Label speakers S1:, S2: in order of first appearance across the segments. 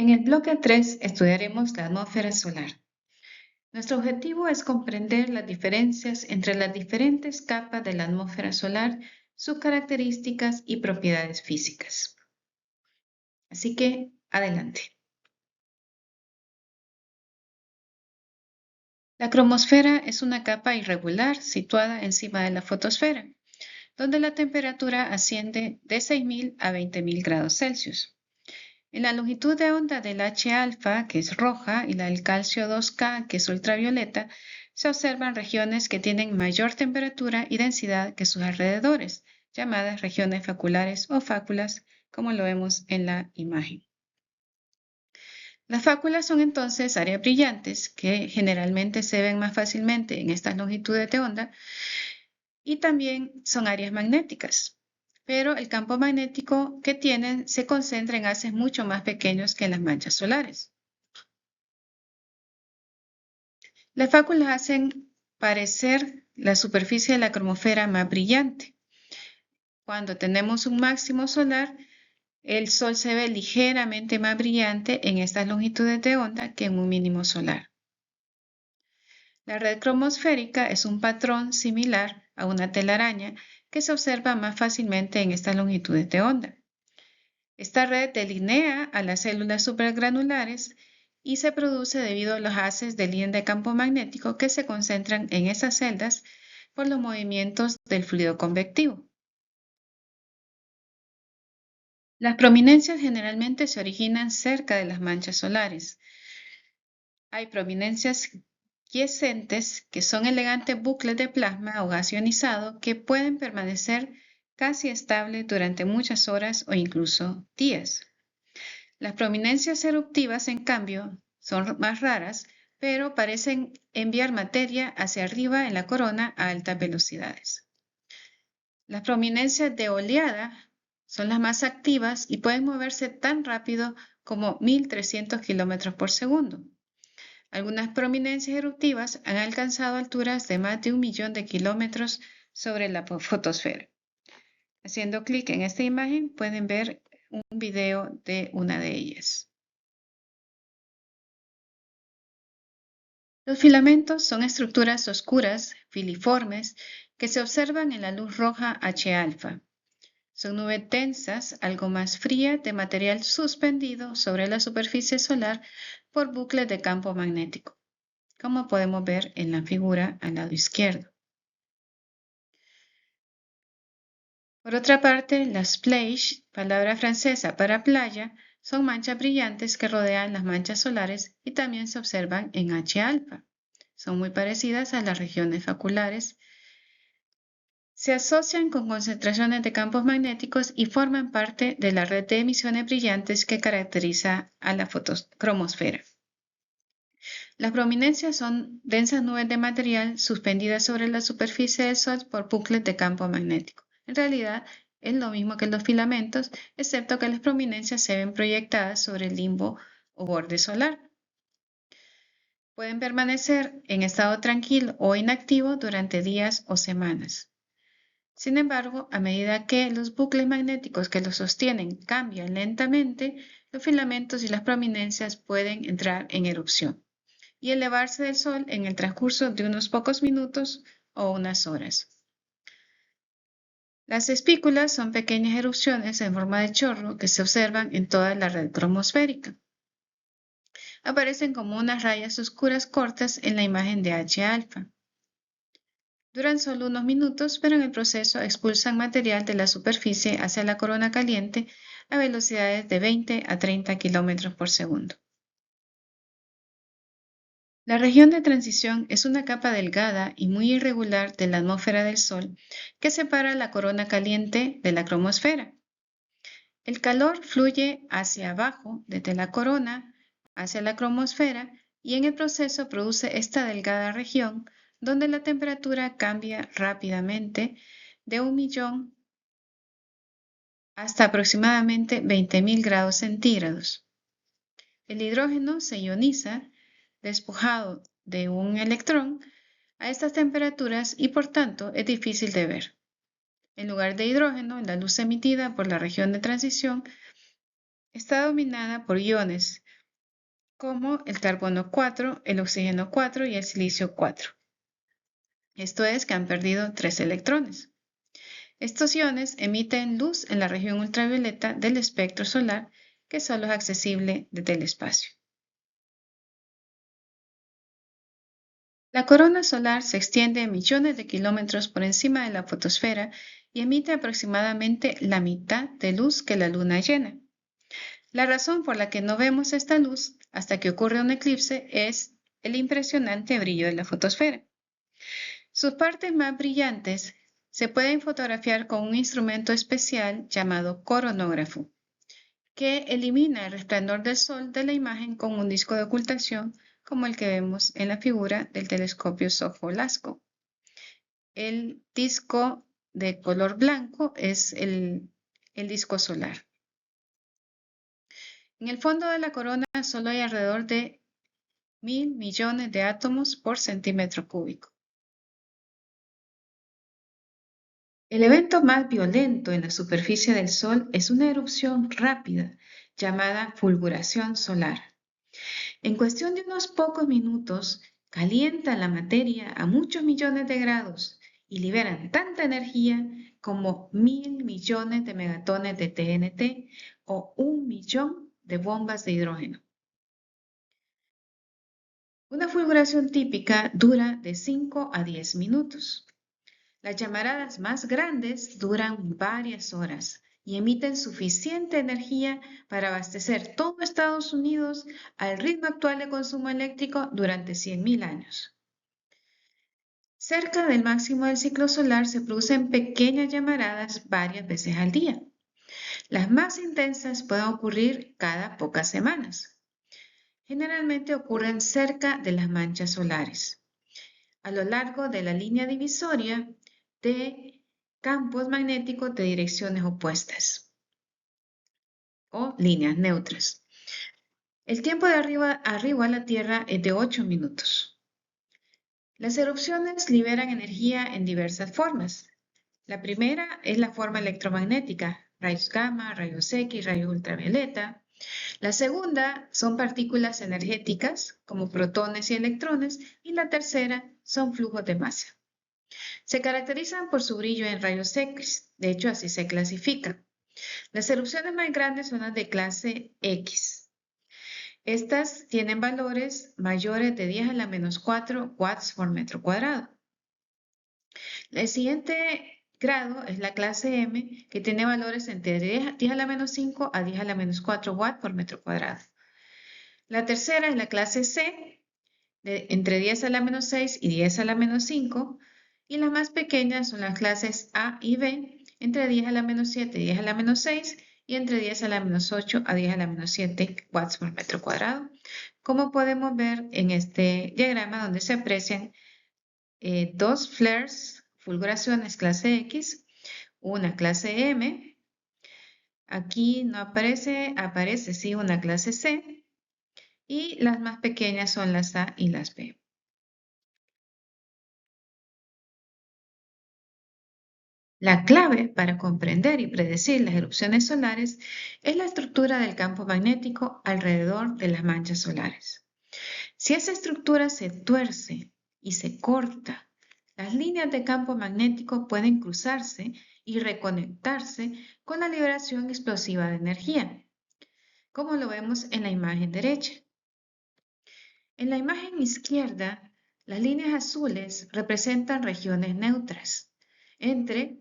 S1: En el bloque 3 estudiaremos la atmósfera solar. Nuestro objetivo es comprender las diferencias entre las diferentes capas de la atmósfera solar, sus características y propiedades físicas. Así que, adelante. La cromosfera es una capa irregular situada encima de la fotosfera, donde la temperatura asciende de 6.000 a 20.000 grados Celsius. En la longitud de onda del H-alfa, que es roja, y la del calcio 2K, que es ultravioleta, se observan regiones que tienen mayor temperatura y densidad que sus alrededores, llamadas regiones faculares o fáculas, como lo vemos en la imagen. Las fáculas son entonces áreas brillantes que generalmente se ven más fácilmente en estas longitudes de onda y también son áreas magnéticas, pero el campo magnético que tienen se concentra en haces mucho más pequeños que en las manchas solares. Las fáculas hacen parecer la superficie de la cromosfera más brillante. Cuando tenemos un máximo solar, el Sol se ve ligeramente más brillante en estas longitudes de onda que en un mínimo solar. La red cromosférica es un patrón similar a una telaraña que se observa más fácilmente en estas longitudes de onda. Esta red delinea a las células supergranulares y se produce debido a los haces de línea de campo magnético que se concentran en esas celdas por los movimientos del fluido convectivo. Las prominencias generalmente se originan cerca de las manchas solares. Hay prominencias quiescentes, que son elegantes bucles de plasma o gas ionizado que pueden permanecer casi estables durante muchas horas o incluso días. Las prominencias eruptivas, en cambio, son más raras, pero parecen enviar materia hacia arriba en la corona a altas velocidades. Las prominencias de oleada son las más activas y pueden moverse tan rápido como 1.300 kilómetros por segundo. Algunas prominencias eruptivas han alcanzado alturas de más de 1.000.000 de kilómetros sobre la fotosfera. Haciendo clic en esta imagen pueden ver un video de una de ellas. Los filamentos son estructuras oscuras, filiformes, que se observan en la luz roja H-alfa. Son nubes densas, algo más frías, de material suspendido sobre la superficie solar por bucles de campo magnético, como podemos ver en la figura al lado izquierdo. Por otra parte, las plages, palabra francesa para playa, son manchas brillantes que rodean las manchas solares y también se observan en H-alfa. Son muy parecidas a las regiones faculares. Se asocian con concentraciones de campos magnéticos y forman parte de la red de emisiones brillantes que caracteriza a la cromosfera. Las prominencias son densas nubes de material suspendidas sobre la superficie del Sol por bucles de campo magnético. En realidad, es lo mismo que los filamentos, excepto que las prominencias se ven proyectadas sobre el limbo o borde solar. Pueden permanecer en estado tranquilo o inactivo durante días o semanas. Sin embargo, a medida que los bucles magnéticos que los sostienen cambian lentamente, los filamentos y las prominencias pueden entrar en erupción y elevarse del Sol en el transcurso de unos pocos minutos o unas horas. Las espículas son pequeñas erupciones en forma de chorro que se observan en toda la red cromosférica. Aparecen como unas rayas oscuras cortas en la imagen de H-alfa. Duran solo unos minutos, pero en el proceso expulsan material de la superficie hacia la corona caliente a velocidades de 20 a 30 kilómetros por segundo. La región de transición es una capa delgada y muy irregular de la atmósfera del Sol que separa la corona caliente de la cromosfera. El calor fluye hacia abajo desde la corona hacia la cromosfera y en el proceso produce esta delgada región donde la temperatura cambia rápidamente de 1.000.000 hasta aproximadamente 20.000 grados centígrados. El hidrógeno se ioniza despojado de un electrón a estas temperaturas y por tanto es difícil de ver. En lugar de hidrógeno, la luz emitida por la región de transición está dominada por iones como el carbono 4, el oxígeno 4 y el silicio 4. Esto es que han perdido 3 electrones. Estos iones emiten luz en la región ultravioleta del espectro solar que solo es accesible desde el espacio. La corona solar se extiende millones de kilómetros por encima de la fotosfera y emite aproximadamente la mitad de luz que la luna llena. La razón por la que no vemos esta luz hasta que ocurre un eclipse es el impresionante brillo de la fotosfera. Sus partes más brillantes se pueden fotografiar con un instrumento especial llamado coronógrafo, que elimina el resplandor del sol de la imagen con un disco de ocultación como el que vemos en la figura del telescopio SOFO-LASCO. El disco de color blanco es el disco solar. En el fondo de la corona solo hay alrededor de 1.000 millones de átomos por centímetro cúbico. El evento más violento en la superficie del Sol es una erupción rápida llamada fulguración solar. En cuestión de unos pocos minutos, calientan la materia a muchos millones de grados y liberan tanta energía como 1.000 millones de megatones de TNT o 1 millón de bombas de hidrógeno. Una fulguración típica dura de 5 a 10 minutos. Las llamaradas más grandes duran varias horas y emiten suficiente energía para abastecer todo Estados Unidos al ritmo actual de consumo eléctrico durante 100.000 años. Cerca del máximo del ciclo solar se producen pequeñas llamaradas varias veces al día. Las más intensas pueden ocurrir cada pocas semanas. Generalmente ocurren cerca de las manchas solares, a lo largo de la línea divisoria de campos magnéticos de direcciones opuestas o líneas neutras. El tiempo de arriba a la Tierra es de 8 minutos. Las erupciones liberan energía en diversas formas. La primera es la forma electromagnética, rayos gamma, rayos X, rayos ultravioleta. La segunda son partículas energéticas, como protones y electrones, y la tercera son flujos de masa. Se caracterizan por su brillo en rayos X, de hecho así se clasifica. Las erupciones más grandes son las de clase X. Estas tienen valores mayores de 10 a la menos 4 watts por metro cuadrado. El siguiente grado es la clase M, que tiene valores entre 10 a la menos 5 a 10 a la menos 4 watts por metro cuadrado. La tercera es la clase C, entre 10 a la menos 6 y 10 a la menos 5, y las más pequeñas son las clases A y B, entre 10 a la menos 7 y 10 a la menos 6, y entre 10 a la menos 8 a 10 a la menos 7 watts por metro cuadrado, como podemos ver en este diagrama donde se aprecian dos flares, fulguraciones clase X, una clase M, aquí no aparece, aparece sí una clase C, y las más pequeñas son las A y las B. La clave para comprender y predecir las erupciones solares es la estructura del campo magnético alrededor de las manchas solares. Si esa estructura se tuerce y se corta, las líneas de campo magnético pueden cruzarse y reconectarse con la liberación explosiva de energía, como lo vemos en la imagen derecha. En la imagen izquierda, las líneas azules representan regiones neutras entre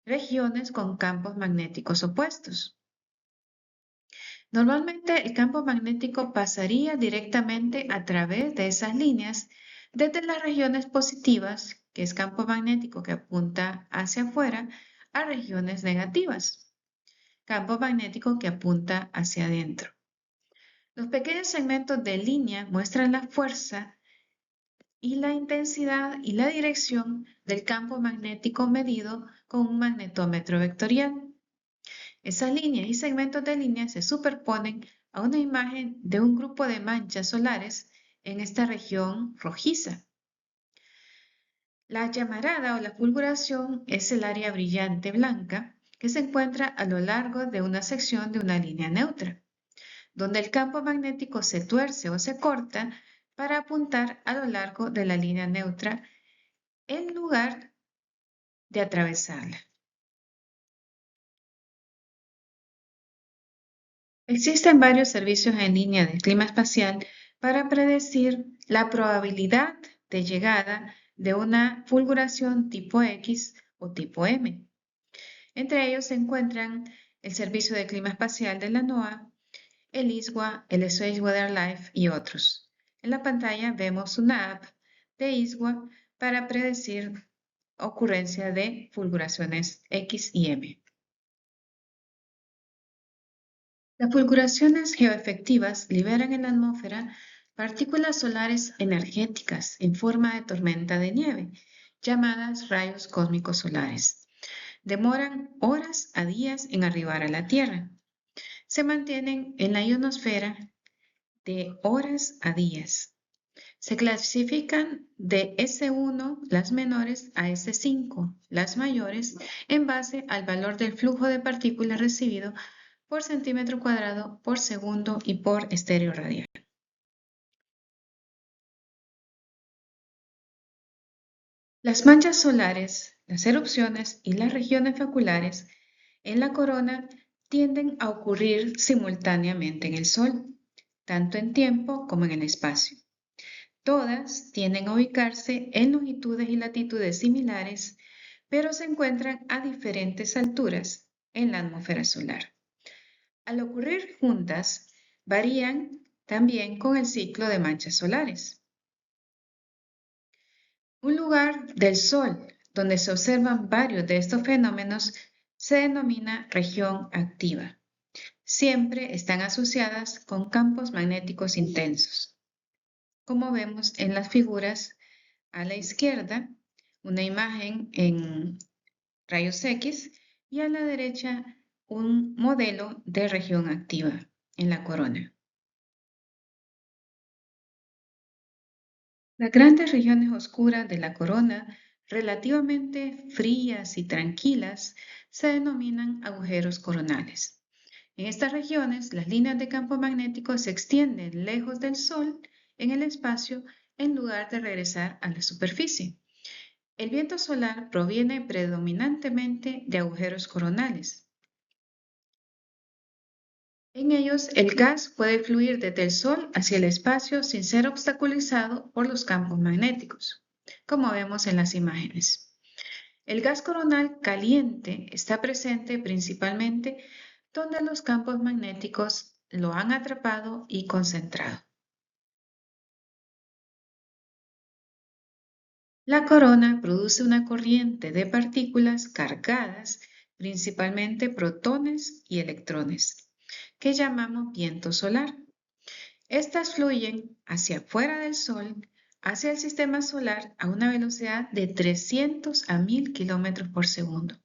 S1: regiones con campos magnéticos opuestos. Normalmente el campo magnético pasaría directamente a través de esas líneas desde las regiones positivas, que es campo magnético que apunta hacia afuera, a regiones negativas, campo magnético que apunta hacia adentro. Los pequeños segmentos de línea muestran la fuerza y la intensidad y la dirección del campo magnético medido con un magnetómetro vectorial. Esas líneas y segmentos de líneas se superponen a una imagen de un grupo de manchas solares en esta región rojiza. La llamarada o la fulguración es el área brillante blanca que se encuentra a lo largo de una sección de una línea neutra, donde el campo magnético se tuerce o se corta para apuntar a lo largo de la línea neutra en lugar de atravesarla. Existen varios servicios en línea de clima espacial para predecir la probabilidad de llegada de una fulguración tipo X o tipo M. Entre ellos se encuentran el Servicio de Clima Espacial de la NOAA, el ISWA, el Space Weather Life y otros. En la pantalla vemos una app de ISWA para predecir ocurrencia de fulguraciones X y M. Las fulguraciones geoefectivas liberan en la atmósfera partículas solares energéticas en forma de tormenta de nieve, llamadas rayos cósmicos solares. Demoran horas a días en arribar a la Tierra. Se mantienen en la ionosfera de horas a días. Se clasifican de S1 las menores a S5 las mayores en base al valor del flujo de partículas recibido por centímetro cuadrado por segundo y por estéreo radial. Las manchas solares, las erupciones y las regiones faculares en la corona tienden a ocurrir simultáneamente en el Sol, tanto en tiempo como en el espacio. Todas tienden a ubicarse en longitudes y latitudes similares, pero se encuentran a diferentes alturas en la atmósfera solar. Al ocurrir juntas, varían también con el ciclo de manchas solares. Un lugar del Sol donde se observan varios de estos fenómenos se denomina región activa. Siempre están asociadas con campos magnéticos intensos. Como vemos en las figuras a la izquierda, una imagen en rayos X y a la derecha un modelo de región activa en la corona. Las grandes regiones oscuras de la corona, relativamente frías y tranquilas, se denominan agujeros coronales. En estas regiones, las líneas de campo magnético se extienden lejos del Sol en el espacio en lugar de regresar a la superficie. El viento solar proviene predominantemente de agujeros coronales. En ellos, el gas puede fluir desde el Sol hacia el espacio sin ser obstaculizado por los campos magnéticos, como vemos en las imágenes. El gas coronal caliente está presente principalmente donde los campos magnéticos lo han atrapado y concentrado. La corona produce una corriente de partículas cargadas, principalmente protones y electrones, que llamamos viento solar. Estas fluyen hacia afuera del Sol, hacia el sistema solar a una velocidad de 300 a 1000 kilómetros por segundo.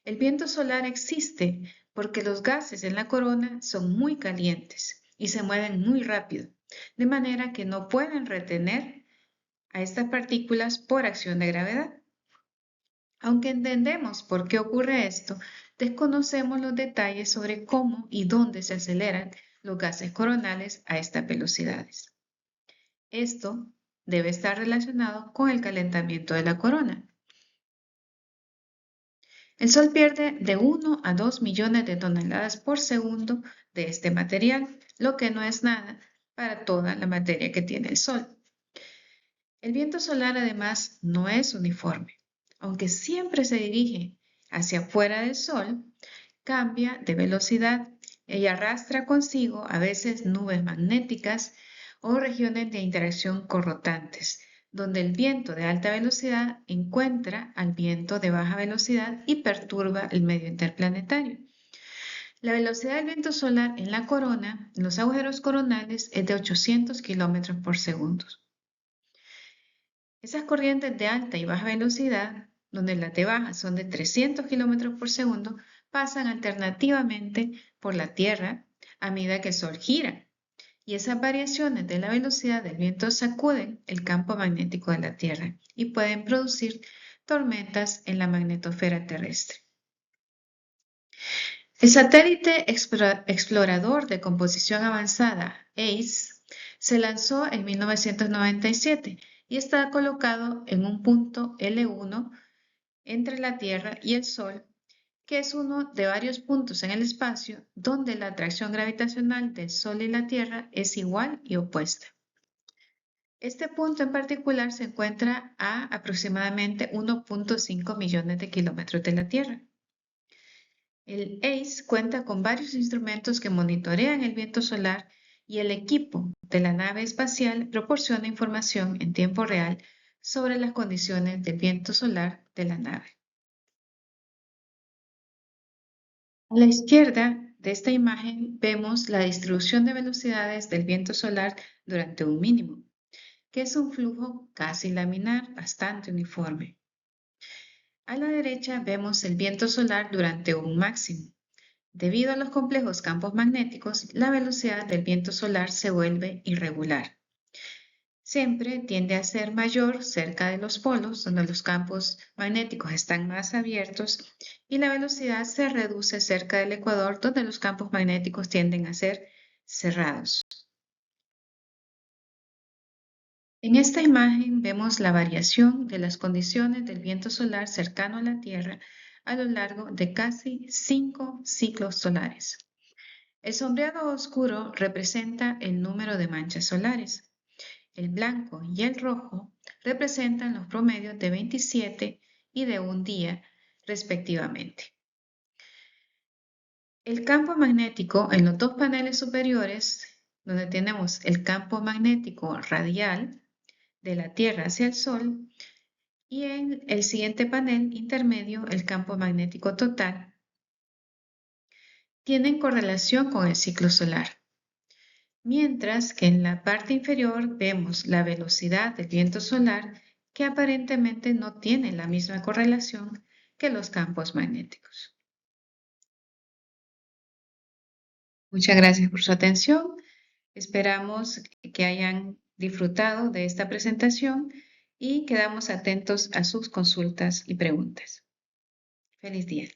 S1: El viento solar existe porque los gases en la corona son muy calientes y se mueven muy rápido, de manera que no pueden retener a estas partículas por acción de gravedad. Aunque entendemos por qué ocurre esto, desconocemos los detalles sobre cómo y dónde se aceleran los gases coronales a estas velocidades. Esto debe estar relacionado con el calentamiento de la corona. El Sol pierde de 1 a 2 millones de toneladas por segundo de este material, lo que no es nada para toda la materia que tiene el Sol. El viento solar además no es uniforme. Aunque siempre se dirige hacia afuera del Sol, cambia de velocidad y arrastra consigo a veces nubes magnéticas o regiones de interacción corrotantes, donde el viento de alta velocidad encuentra al viento de baja velocidad y perturba el medio interplanetario. La velocidad del viento solar en la corona, en los agujeros coronales, es de 800 kilómetros por segundo. Esas corrientes de alta y baja velocidad, donde las de baja son de 300 kilómetros por segundo, pasan alternativamente por la Tierra a medida que el Sol gira. Y esas variaciones de la velocidad del viento sacuden el campo magnético de la Tierra y pueden producir tormentas en la magnetosfera terrestre. El satélite explorador de composición avanzada, ACE, se lanzó en 1997 y está colocado en un punto L1 entre la Tierra y el Sol, que es uno de varios puntos en el espacio donde la atracción gravitacional del Sol y la Tierra es igual y opuesta. Este punto en particular se encuentra a aproximadamente 1.5 millones de kilómetros de la Tierra. El ACE cuenta con varios instrumentos que monitorean el viento solar y el equipo de la nave espacial proporciona información en tiempo real sobre las condiciones del viento solar de la nave. A la izquierda de esta imagen vemos la distribución de velocidades del viento solar durante un mínimo, que es un flujo casi laminar bastante uniforme. A la derecha vemos el viento solar durante un máximo. Debido a los complejos campos magnéticos, la velocidad del viento solar se vuelve irregular. Siempre tiende a ser mayor cerca de los polos, donde los campos magnéticos están más abiertos, y la velocidad se reduce cerca del ecuador, donde los campos magnéticos tienden a ser cerrados. En esta imagen vemos la variación de las condiciones del viento solar cercano a la Tierra a lo largo de casi 5 ciclos solares. El sombreado oscuro representa el número de manchas solares. El blanco y el rojo representan los promedios de 27 y de un día, respectivamente. El campo magnético en los dos paneles superiores, donde tenemos el campo magnético radial de la Tierra hacia el Sol, y en el siguiente panel intermedio el campo magnético total, tienen correlación con el ciclo solar. Mientras que en la parte inferior vemos la velocidad del viento solar que aparentemente no tiene la misma correlación que los campos magnéticos. Muchas gracias por su atención. Esperamos que hayan disfrutado de esta presentación y quedamos atentos a sus consultas y preguntas. Feliz día.